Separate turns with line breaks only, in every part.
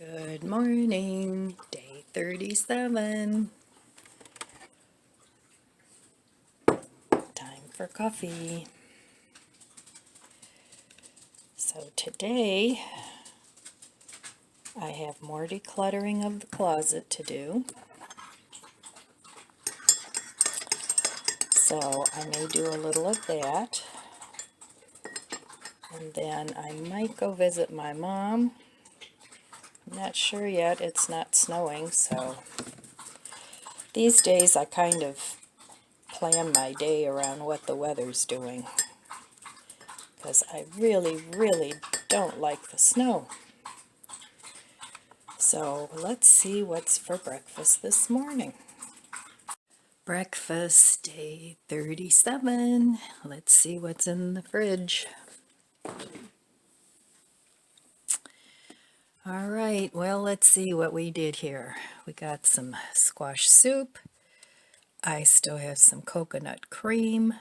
Good morning, day 37. Time for coffee. So today I have more decluttering of the closet to do. So I may do a little of that. And then I might go visit my mom. I'm not sure yet. It's not snowing, so these days I kind of plan my day around what the weather's doing, because I really don't like the snow. So let's see what's for breakfast this morning. Breakfast day 37. Let's see what's in the fridge. All right, well, let's see what we did here. We got some squash soup. I still have some coconut cream.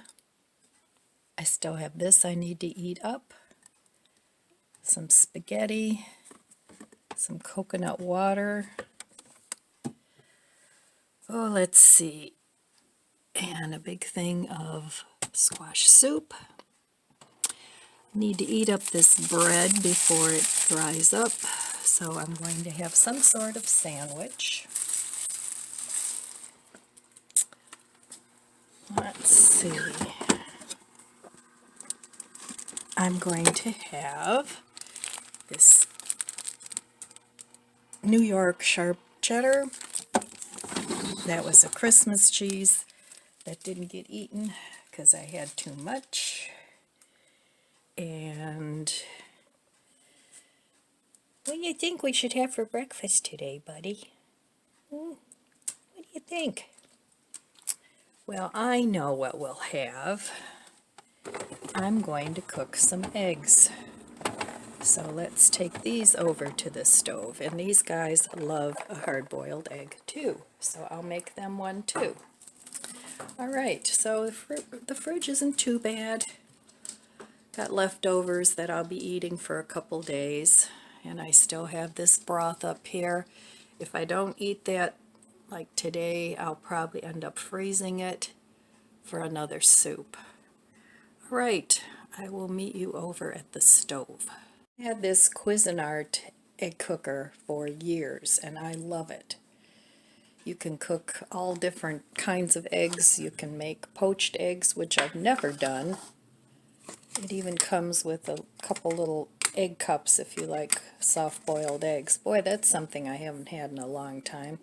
I still have this I need to eat up. Some spaghetti. Some coconut water. Oh, let's see. And a big thing of squash soup. Need to eat up this bread before it dries up, so I'm going to have some sort of sandwich. Let's see. I'm going to have this New York sharp cheddar. That was a Christmas cheese that didn't get eaten because I had too much. And what do you think we should have for breakfast today, buddy? What do you think? Well, I know what we'll have. I'm going to cook some eggs. So let's take these over to the stove. And these guys love a hard-boiled egg too. So I'll make them one too. All right, so the fridge isn't too bad. Got leftovers that I'll be eating for a couple days. And I still have this broth up here. If I don't eat that like today, I'll probably end up freezing it for another soup. All right, I will meet you over at the stove. I had this Cuisinart egg cooker for years, and I love it. You can cook all different kinds of eggs. You can make poached eggs, which I've never done. It even comes with a couple little egg cups if you like soft-boiled eggs. Boy, that's something I haven't had in a long time.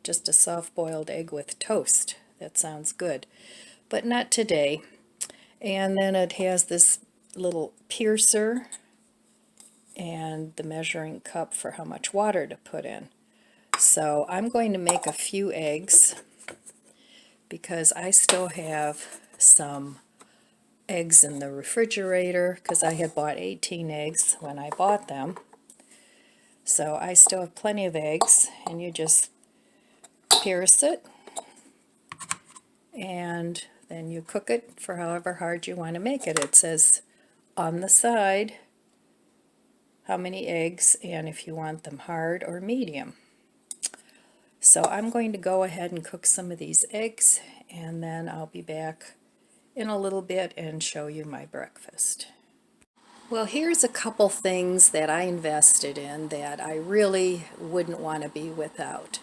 Just a soft-boiled egg with toast. That sounds good. But not today. And then it has this little piercer and the measuring cup for how much water to put in. So I'm going to make a few eggs because I still have some eggs in the refrigerator because I had bought 18 eggs when I bought them. So I still have plenty of eggs, and you just pierce it and then you cook it for however hard you want to make it. It says on the side how many eggs and if you want them hard or medium. So I'm going to go ahead and cook some of these eggs, and then I'll be back in a little bit and show you my breakfast. Well, here's a couple things that I invested in that I really wouldn't want to be without.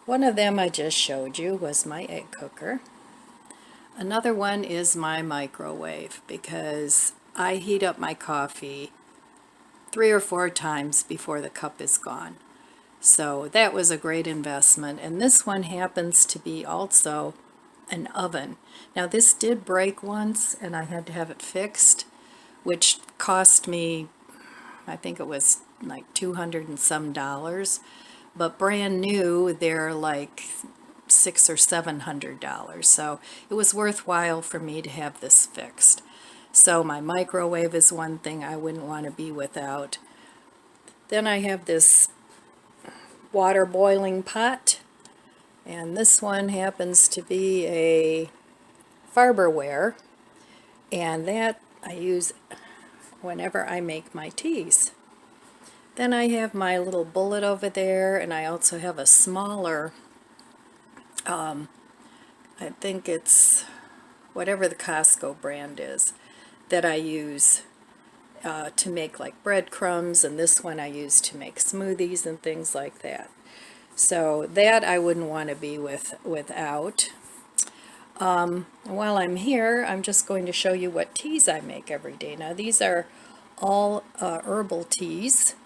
One of them I just showed you was my egg cooker. Another one is my microwave, because I heat up my coffee 3 or 4 times before the cup is gone. So that was a great investment. And this one happens to be also an oven. Now this did break once and I had to have it fixed, which cost me, I think it was like $200 and some. But brand new, they're like $600 or $700. So it was worthwhile for me to have this fixed. So my microwave is one thing I wouldn't want to be without. Then I have this water boiling pot, and this one happens to be a Farberware, and that I use whenever I make my teas. Then I have my little bullet over there, and I also have a smaller, I think it's whatever the Costco brand is, that I use to make like breadcrumbs, and this one I use to make smoothies and things like that. So that I wouldn't want to be without. While I'm here, I'm just going to show you what teas I make every day. Now these are all herbal teas.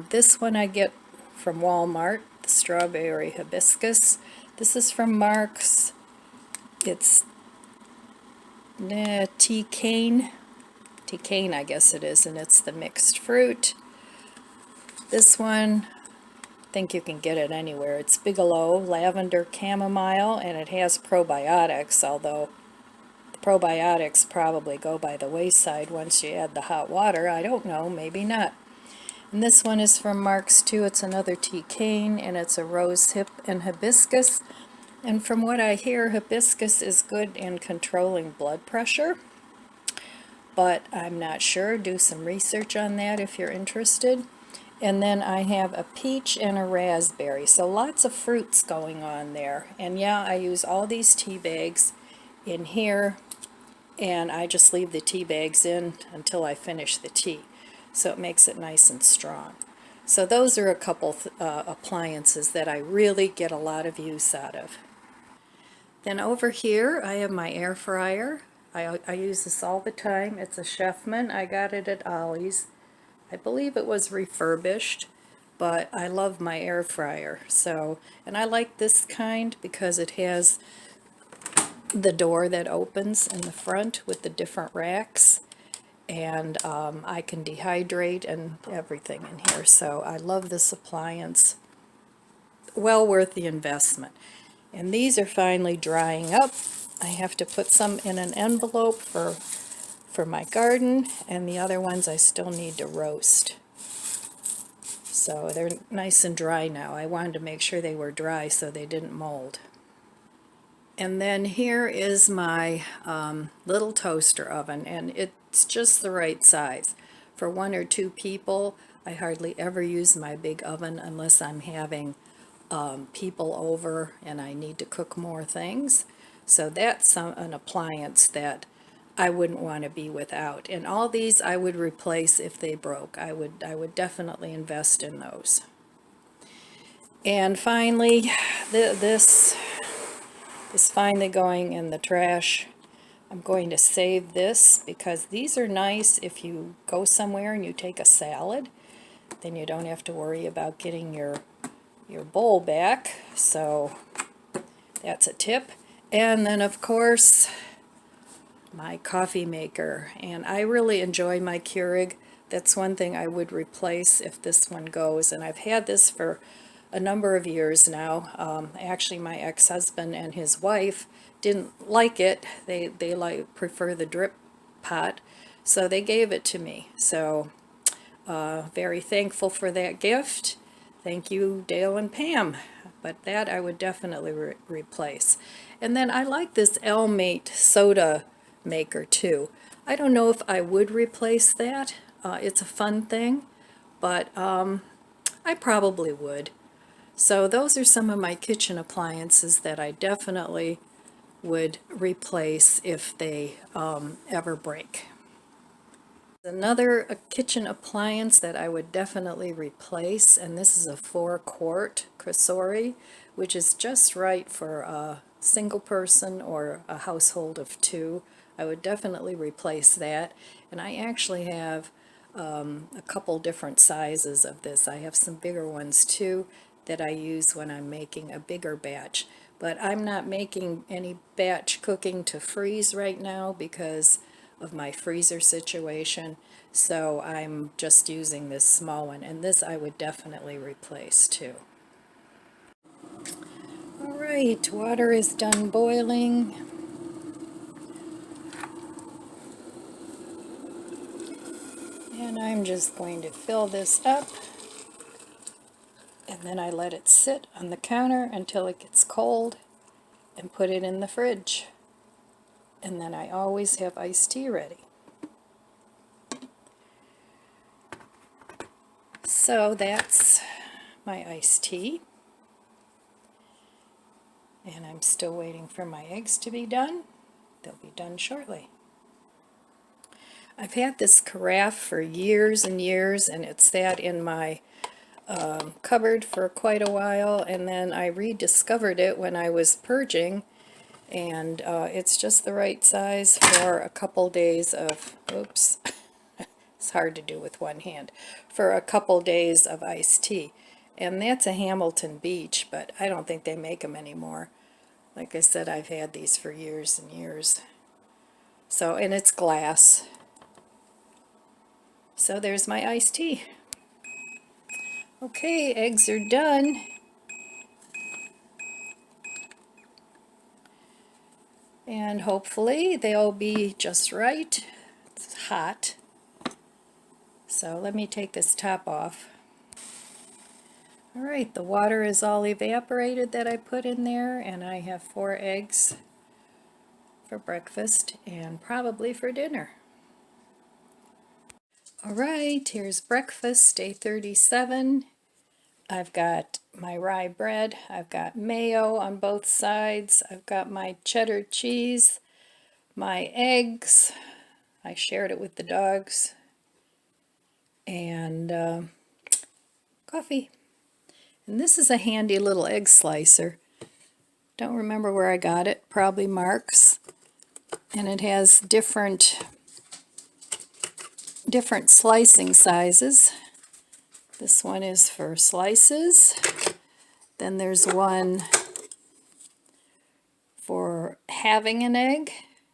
This one I get from Walmart, the strawberry hibiscus. This is from Mark's. It's tea cane. Tea cane, I guess it is, and it's the mixed fruit. This one, I think you can get it anywhere. It's Bigelow Lavender Chamomile, and it has probiotics, although the probiotics probably go by the wayside once you add the hot water. I don't know, maybe not. And this one is from Mark's too. It's another tea cane, and it's a rose hip and hibiscus. And from what I hear, hibiscus is good in controlling blood pressure, but I'm not sure. Do some research on that if you're interested. And then I have a peach and a raspberry, so lots of fruits going on there. And yeah, I use all these tea bags in here, and I just leave the tea bags in until I finish the tea, so it makes it nice and strong. So those are a couple appliances that I really get a lot of use out of. Then over here I have my air fryer. I use this all the time. It's a Chefman. I got it at Ollie's. I believe it was refurbished, but I love my air fryer. So, and I like this kind because it has the door that opens in the front with the different racks, and I can dehydrate and everything in here. So I love this appliance. Well worth the investment. And these are finally drying up. I have to put some in an envelope for my garden, and the other ones I still need to roast. So they're nice and dry now. I wanted to make sure they were dry so they didn't mold. And then here is my little toaster oven, and it's just the right size. For 1 or 2 people, I hardly ever use my big oven unless I'm having people over and I need to cook more things. So that's an appliance that I wouldn't want to be without. And all these I would replace if they broke. I would definitely invest in those. And finally, this is finally going in the trash. I'm going to save this because these are nice if you go somewhere and you take a salad. Then you don't have to worry about getting your bowl back. So that's a tip. And then of course my coffee maker, and I really enjoy my Keurig. That's one thing I would replace if this one goes, and I've had this for a number of years now. Actually my ex-husband and his wife didn't like it. They prefer the drip pot, so they gave it to me. So very thankful for that gift. Thank you, Dale and Pam. But that I would definitely replace. And then I like this Elmate soda maker too. I don't know if I would replace that. It's a fun thing, but I probably would. So those are some of my kitchen appliances that I definitely would replace if they ever break. Another kitchen appliance that I would definitely replace, and this is a 4-quart Crisori, which is just right for a single person or a household of 2. I would definitely replace that. And I actually have a couple different sizes of this. I have some bigger ones too that I use when I'm making a bigger batch. But I'm not making any batch cooking to freeze right now because of my freezer situation, so I'm just using this small one, and this I would definitely replace too. Alright, water is done boiling. And I'm just going to fill this up, and then I let it sit on the counter until it gets cold and put it in the fridge. And then I always have iced tea ready. So that's my iced tea. And I'm still waiting for my eggs to be done. They'll be done shortly. I've had this carafe for years and years, and it sat in my cupboard for quite a while, and then I rediscovered it when I was purging, and it's just the right size for a couple days of, oops, it's hard to do with one hand, for a couple days of iced tea. And that's a Hamilton Beach, but I don't think they make them anymore. Like I said, I've had these for years and years. So, and it's glass. So there's my iced tea. Okay, eggs are done. And hopefully they'll be just right. It's hot. So let me take this top off. All right, the water is all evaporated that I put in there, and I have 4 eggs for breakfast and probably for dinner. All right, here's breakfast, day 37. I've got my rye bread, I've got mayo on both sides, I've got my cheddar cheese, my eggs, I shared it with the dogs, and coffee. And this is a handy little egg slicer. Don't remember where I got it, probably Mark's. And it has different slicing sizes. This one is for slices. Then there's one for halving an egg,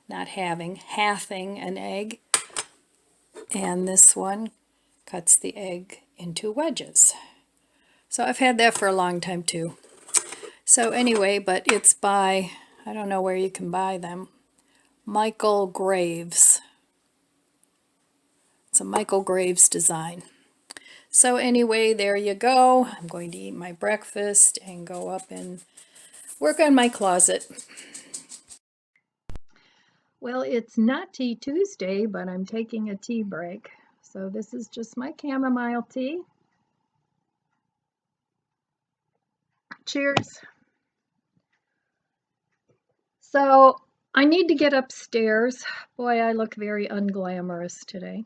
not having, halving an egg. And this one cuts the egg into wedges. So I've had that for a long time too. So anyway, but it's by, I don't know where you can buy them, Michael Graves. It's a Michael Graves design. So anyway, there you go. I'm going to eat my breakfast and go up and work on my closet. Well, it's not Tea Tuesday, but I'm taking a tea break. So this is just my chamomile tea. Cheers. So I need to get upstairs. Boy, I look very unglamorous today.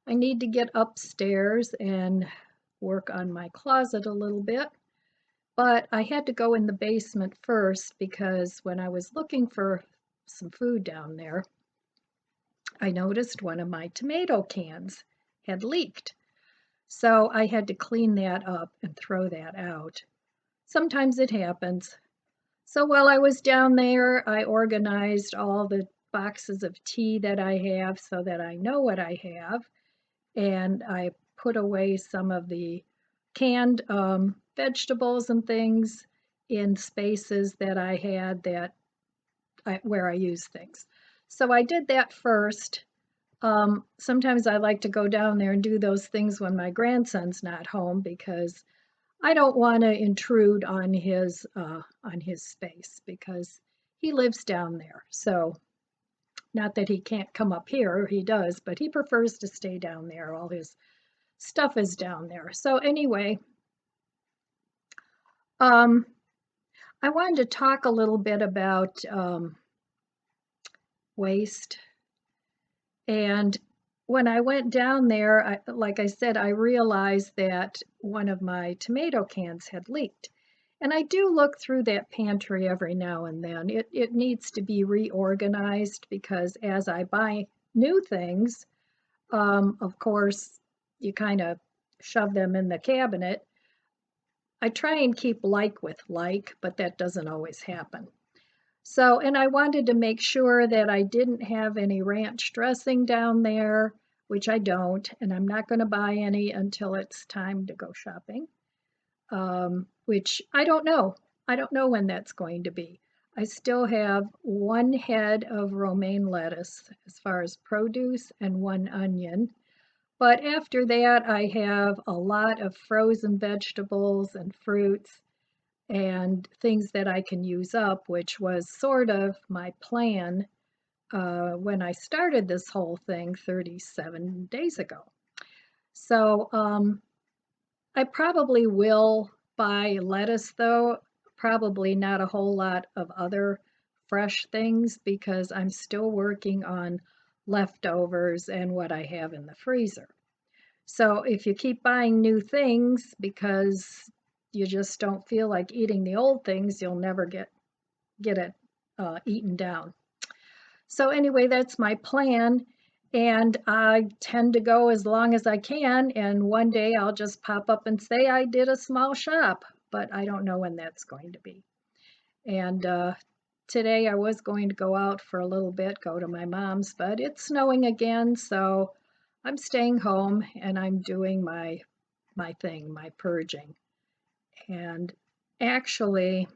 I need to get upstairs and work on my closet a little bit. But I had to go in the basement first because when I was looking for some food down there, I noticed one of my tomato cans had leaked. So I had to clean that up and throw that out. Sometimes it happens. So while I was down there, I organized all the boxes of tea that I have so that I know what I have. And I put away some of the canned vegetables and things in spaces that I had where I use things. So I did that first. Sometimes I like to go down there and do those things when my grandson's not home because I don't want to intrude on his space because he lives down there. So not that he can't come up here, he does, but he prefers to stay down there. All his stuff is down there. So anyway, I wanted to talk a little bit about waste. And when I went down there, like I said, I realized that one of my tomato cans had leaked. And I do look through that pantry every now and then. It needs to be reorganized because as I buy new things, of course, you kind of shove them in the cabinet. I try and keep like with like, but that doesn't always happen. So, and I wanted to make sure that I didn't have any ranch dressing down there, which I don't, and I'm not going to buy any until it's time to go shopping, which I don't know. I don't know when that's going to be. I still have 1 head of romaine lettuce as far as produce and 1 onion. But after that, I have a lot of frozen vegetables and fruits and things that I can use up, which was sort of my plan when I started this whole thing 37 days ago. So I probably will buy lettuce though, probably not a whole lot of other fresh things because I'm still working on leftovers and what I have in the freezer. So if you keep buying new things because you just don't feel like eating the old things, you'll never get it eaten down. So anyway, that's my plan. And I tend to go as long as I can. And one day I'll just pop up and say I did a small shop, but I don't know when that's going to be. And today I was going to go out for a little bit, go to my mom's, but it's snowing again. So I'm staying home and I'm doing my thing, my purging. And actually,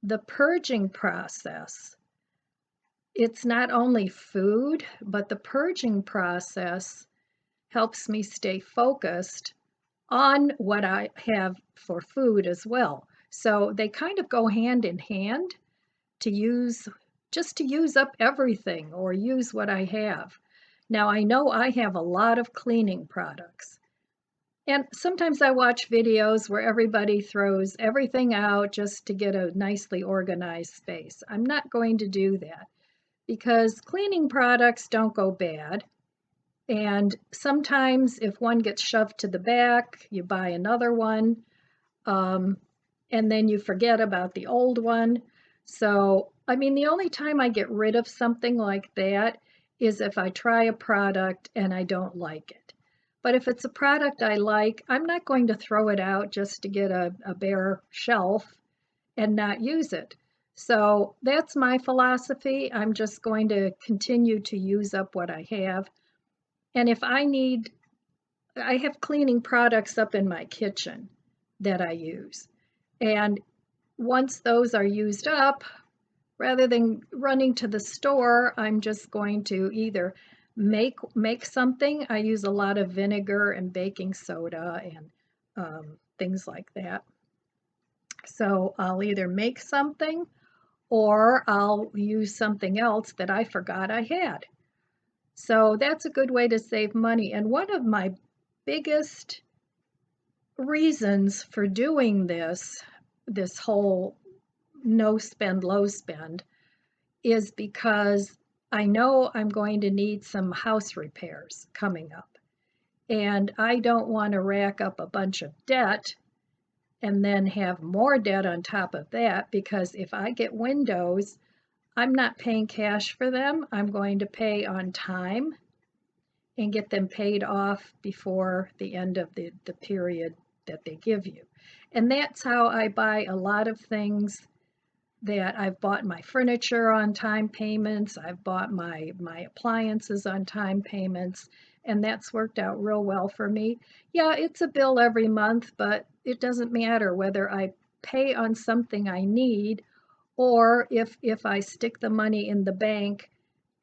the purging process, it's not only food, but the purging process helps me stay focused on what I have for food as well. So they kind of go hand in hand to use just to use up everything or use what I have. Now I know I have a lot of cleaning products. And sometimes I watch videos where everybody throws everything out just to get a nicely organized space. I'm not going to do that because cleaning products don't go bad. And sometimes if one gets shoved to the back, you buy another one, um, and then you forget about the old one. So, I mean, the only time I get rid of something like that is if I try a product and I don't like it. But if it's a product I like, I'm not going to throw it out just to get a bare shelf and not use it. So that's my philosophy. I'm just going to continue to use up what I have. And if I need, I have cleaning products up in my kitchen that I use. And once those are used up, rather than running to the store, I'm just going to either make something. I use a lot of vinegar and baking soda and things like that. So I'll either make something or I'll use something else that I forgot I had. So that's a good way to save money. And one of my biggest reasons for doing this whole no spend, low spend, is because I know I'm going to need some house repairs coming up. And I don't want to rack up a bunch of debt and then have more debt on top of that because if I get windows, I'm not paying cash for them. I'm going to pay on time and get them paid off before the end of the period that they give you. And that's how I buy a lot of things that I've bought my furniture on time payments, I've bought my appliances on time payments, and that's worked out real well for me. Yeah, it's a bill every month, but it doesn't matter whether I pay on something I need or if I stick the money in the bank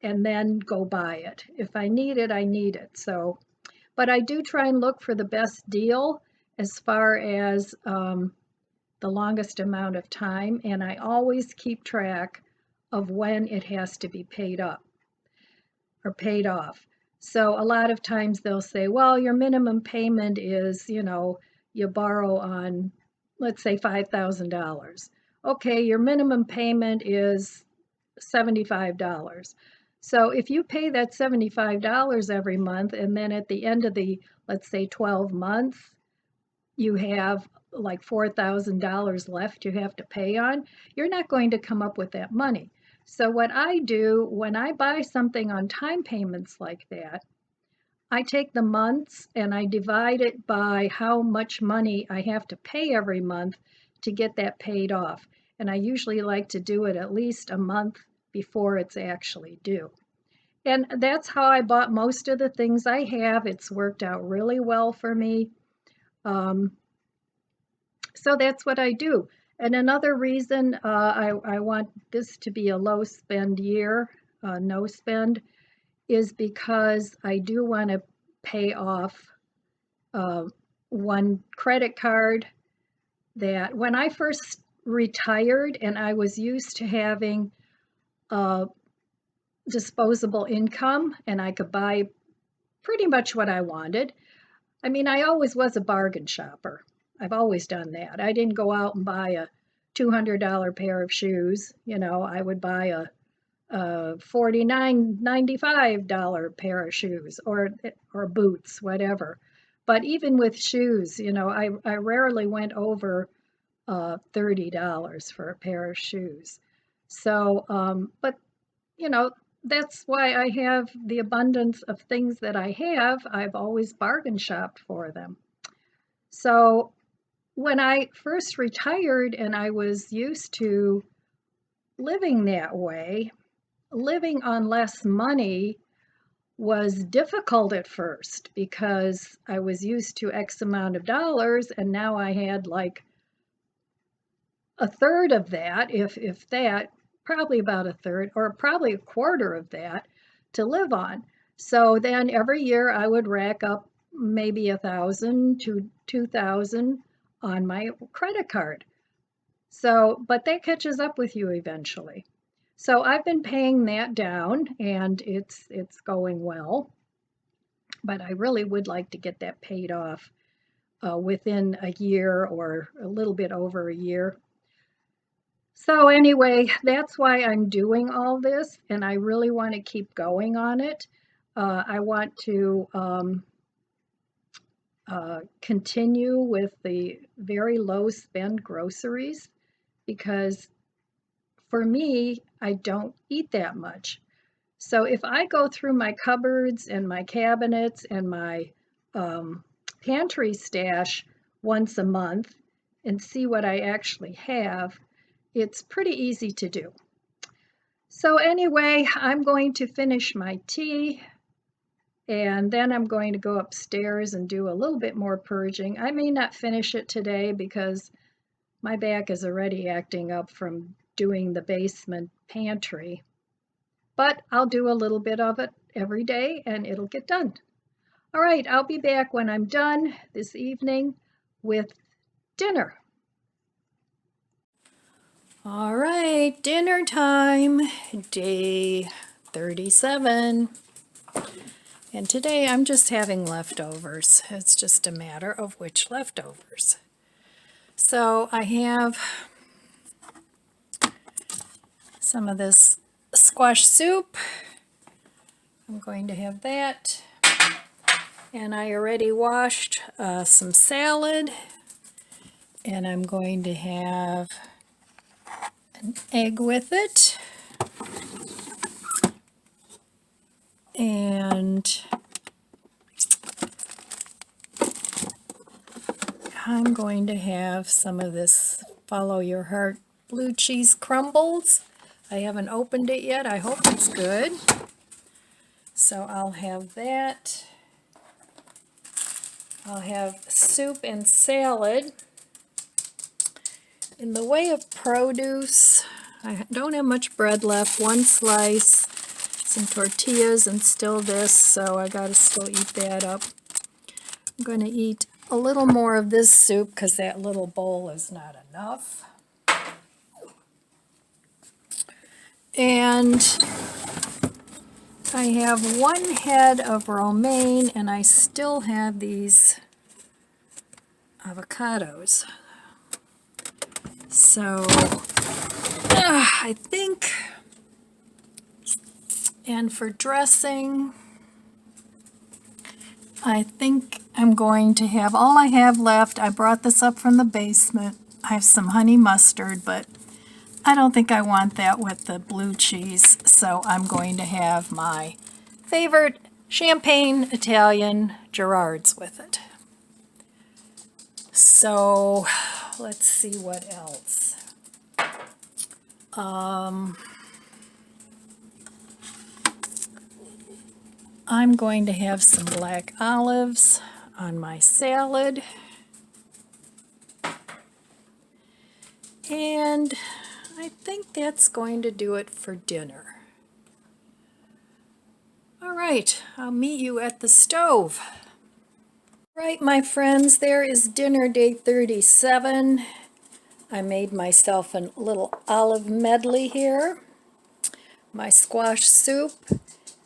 and then go buy it. If I need it, I need it. So, but I do try and look for the best deal as far as the longest amount of time, and I always keep track of when it has to be paid up or paid off. So a lot of times they'll say, well, your minimum payment is, you borrow on, let's say, $5,000. Okay, your minimum payment is $75. So if you pay that $75 every month, and then at the end of the, let's say, 12 months, you have like $4,000 left you have to pay on, you're not going to come up with that money. So what I do when I buy something on time payments like that, I take the months and I divide it by how much money I have to pay every month to get that paid off. And I usually like to do it at least a month before it's actually due. And that's how I bought most of the things I have. It's worked out really well for me. So that's what I do. And another reason I want this to be a low spend year, no spend, is because I do want to pay off one credit card that when I first retired and I was used to having disposable income and I could buy pretty much what I wanted.
I mean, I always was a bargain shopper. I've always done that. I didn't go out and buy a $200 pair of shoes. You know, I would buy a $49.95 pair of shoes or boots, whatever. But even with shoes, you know, I rarely went over $30 for a pair of shoes. So, but you know, that's why I have the abundance of things that I have. I've always bargain shopped for them. So when I first retired and I was used to living that way, living on less money was difficult at first because I was used to X amount of dollars and now I had like a third of that, if that, probably about a third, or probably a quarter of that to live on. So then every year I would rack up maybe 1,000 to 2,000 on my credit card. So, but that catches up with you eventually. So I've been paying that down and it's going well, but I really would like to get that paid off within a year or a little bit over a year. So anyway, that's why I'm doing all this, and I really want to keep going on it. I want to continue with the very low spend groceries because for me, I don't eat that much. So if I go through my cupboards and my cabinets and my um, pantry stash once a month and see what I actually have, it's pretty easy to do. So anyway, I'm going to finish my tea and then I'm going to go upstairs and do a little bit more purging. I may not finish it today because my back is already acting up from doing the basement pantry, but I'll do a little bit of it every day and it'll get done. All right, I'll be back when I'm done this evening with dinner.
All right, dinner time, day 37. And today I'm just having leftovers. It's just a matter of which leftovers. So I have some of this squash soup. I'm going to have that. And I already washed some salad. And I'm going to have an egg with it. And I'm going to have some of this Follow Your Heart blue cheese crumbles. I haven't opened it yet. I hope it's good. So I'll have that. I'll have soup and salad. In the way of produce, I don't have much bread left. One slice, some tortillas, and still this, so I gotta still eat that up. I'm going to eat a little more of this soup because that little bowl is not enough. And I have one head of romaine and I still have these avocados. So I think, and for dressing, I think I'm going to have, all I have left, I brought this up from the basement. I have some honey mustard, but I don't think I want that with the blue cheese, so I'm going to have my favorite champagne Italian Gerards with it. So let's see what else. I'm going to have some black olives on my salad. And I think that's going to do it for dinner. All right, I'll meet you at the stove. Right, my friends, there is dinner day 37. I made myself a little olive medley here. My squash soup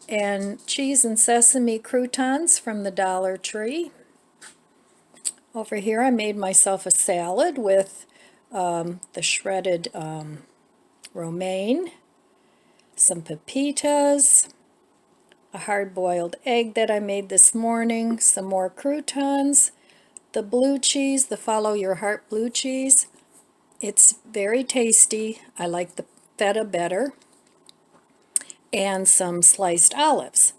and cheese and sesame croutons from the Dollar Tree. Over here I made myself a salad with the shredded romaine, some pepitas, a hard-boiled egg that I made this morning, some more croutons, the blue cheese, the Follow Your Heart blue cheese. It's very tasty. I like the feta better. And some sliced olives.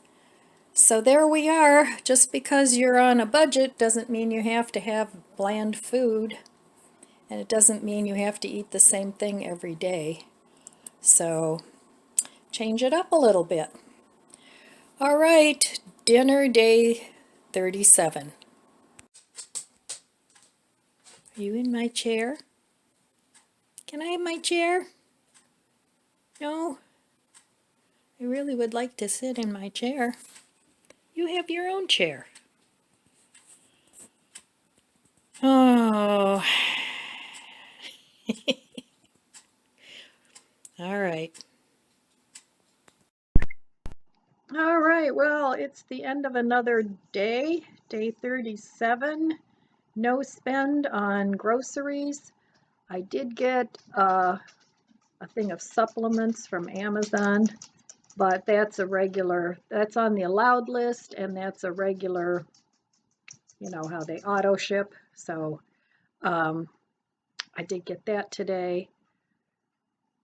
So there we are. Just because you're on a budget doesn't mean you have to have bland food. And it doesn't mean you have to eat the same thing every day. So change it up a little bit. All right, dinner day 37. Are you in my chair? Can I have my chair? No? I really would like to sit in my chair. You have your own chair. Oh. All right. All right, well, it's the end of another day, day 37. No spend on groceries. I did get a thing of supplements from Amazon, but that's that's on the allowed list, and that's a regular, you know how they auto ship. So I did get that today.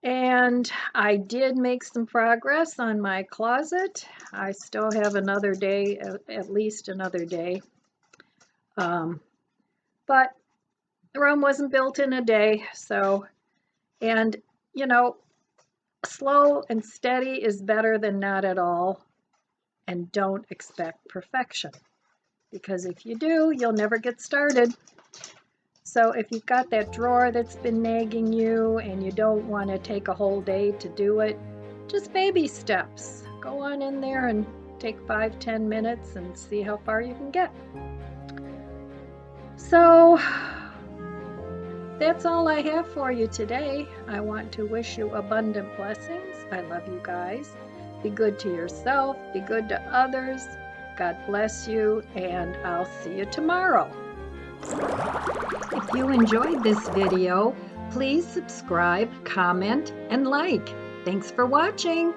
And I did make some progress on my closet. I still have another day, at least another day. But Rome wasn't built in a day, so, and you know, slow and steady is better than not at all. And don't expect perfection, because if you do, you'll never get started. So if you've got that drawer that's been nagging you and you don't want to take a whole day to do it, just baby steps. Go on in there and take 5-10 minutes and see how far you can get. So that's all I have for you today. I want to wish you abundant blessings. I love you guys. Be good to yourself. Be good to others. God bless you, and I'll see you tomorrow. If you enjoyed this video, please subscribe, comment, and like. Thanks for watching.